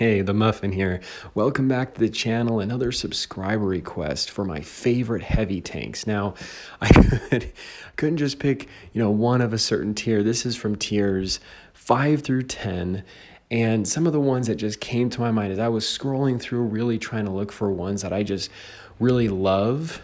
Hey, the Muffin here. Welcome back to the channel. Another subscriber request for my favorite heavy tanks. Now, couldn't just pick, one of a certain tier. This is from tiers 5 through 10. And some of the ones that just came to my mind as I was scrolling through, really trying to look for ones that I just really love.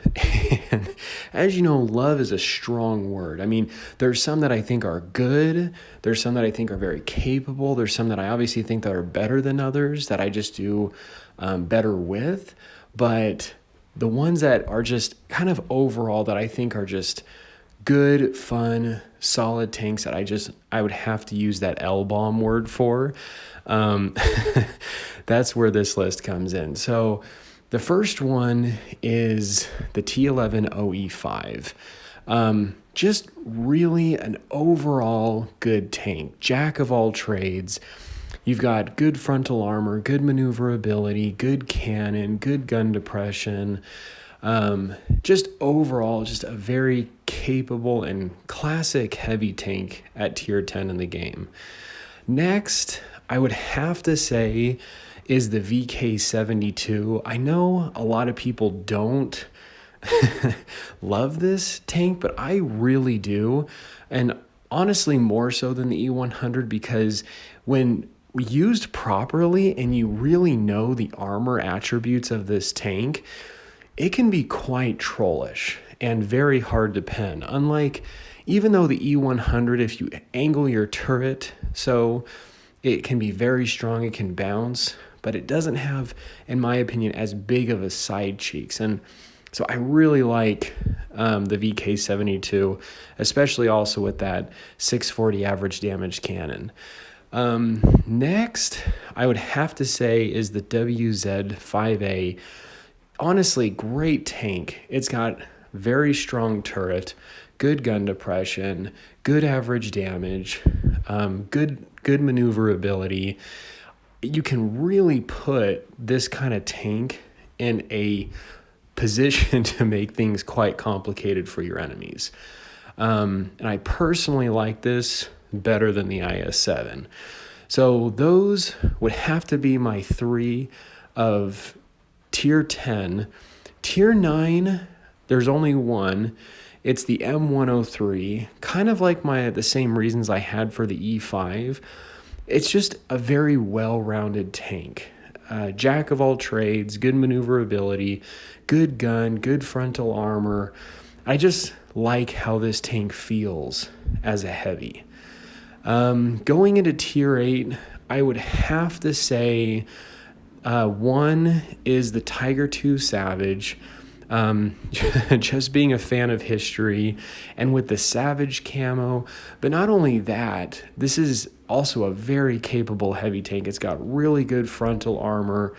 And as you know, love is a strong word. I mean, there's some that I think are good. There's some that I think are very capable. There's some that I obviously think that are better than others that I just do better with. But the ones that are just kind of overall that I think are just good, fun, solid tanks that I would have to use that L-bomb word for. That's where this list comes in. So the first one is the T11 OE5. Just really an overall good tank, jack of all trades. You've got good frontal armor, good maneuverability, good cannon, good gun depression. Just overall, just a very capable and classic heavy tank at tier 10 in the game. Next, I would have to say is the VK72. I know a lot of people don't love this tank, but I really do. And honestly, more so than the E100, because when used properly and you really know the armor attributes of this tank, it can be quite trollish and very hard to pen. Unlike, even though the E100, if you angle your turret so it can be very strong, it can bounce, but it doesn't have, in my opinion, as big of a side cheeks. And so I really like the VK72, especially also with that 640 average damage cannon. Next, I would have to say is the WZ5A. Honestly, great tank. It's got very strong turret, good gun depression, good average damage, good maneuverability. You can really put this kind of tank in a position to make things quite complicated for your enemies. And I personally like this better than the IS-7. So those would have to be my three of tier 10. Tier 9, there's only one. It's the M103, kind of like the same reasons I had for the E5. It's just a very well-rounded tank. Jack of all trades, good maneuverability, good gun, good frontal armor. I just like how this tank feels as a heavy. Going into tier 8, I would have to say one is the Tiger II Savage. Just being a fan of history and with the Savage camo. But not only that, this is also a very capable heavy tank. It's got really good frontal armor,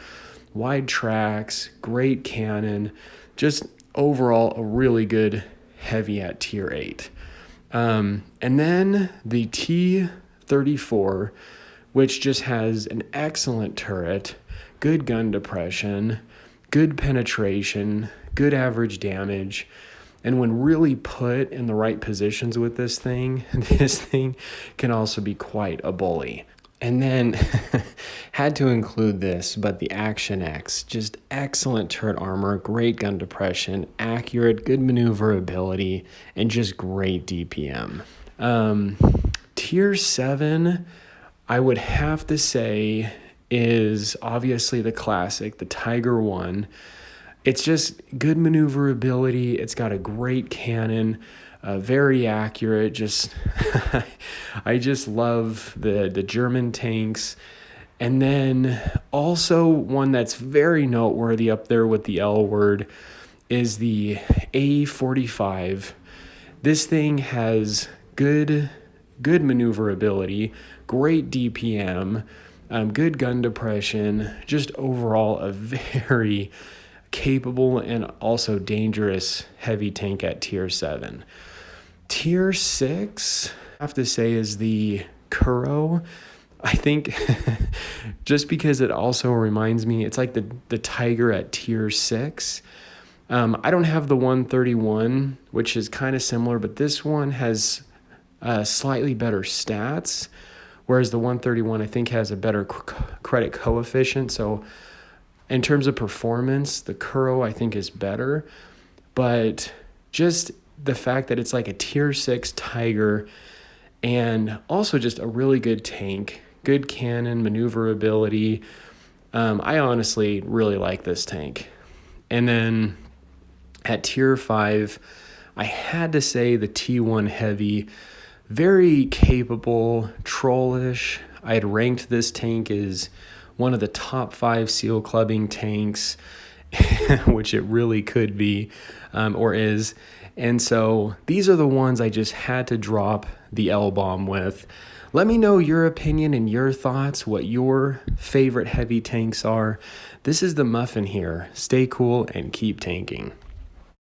wide tracks, great cannon, just overall a really good heavy at tier 8. And then the T34, which just has an excellent turret, good gun depression, good penetration, good average damage, and when really put in the right positions with this thing can also be quite a bully. And then had to include this, but the Action X, just excellent turret armor, great gun depression, accurate, good maneuverability, and just great DPM. Tier 7, I would have to say is obviously the classic, the Tiger 1. It's just good maneuverability. It's got a great cannon, very accurate. Just I just love the German tanks. And then also one that's very noteworthy up there with the L word is the A45. This thing has good maneuverability, great DPM, good gun depression, just overall a very capable and also dangerous heavy tank at tier 7. Tier 6, I have to say, is the Kuro. I think just because it also reminds me, it's like the Tiger at tier 6. I don't have the 131, which is kind of similar, but this one has slightly better stats, whereas the 131 I think has a better credit coefficient. So in terms of performance, the Kuro I think is better, but just the fact that it's like a tier 6 Tiger and also just a really good tank, good cannon, maneuverability. I honestly really like this tank. And then at tier 5, I had to say the T1 Heavy, very capable, trollish. I had ranked this tank as one of the top 5 seal clubbing tanks, which it really could be, or is. And so these are the ones I just had to drop the L-bomb with. Let me know your opinion and your thoughts, what your favorite heavy tanks are. This is the Muffin here. Stay cool and keep tanking.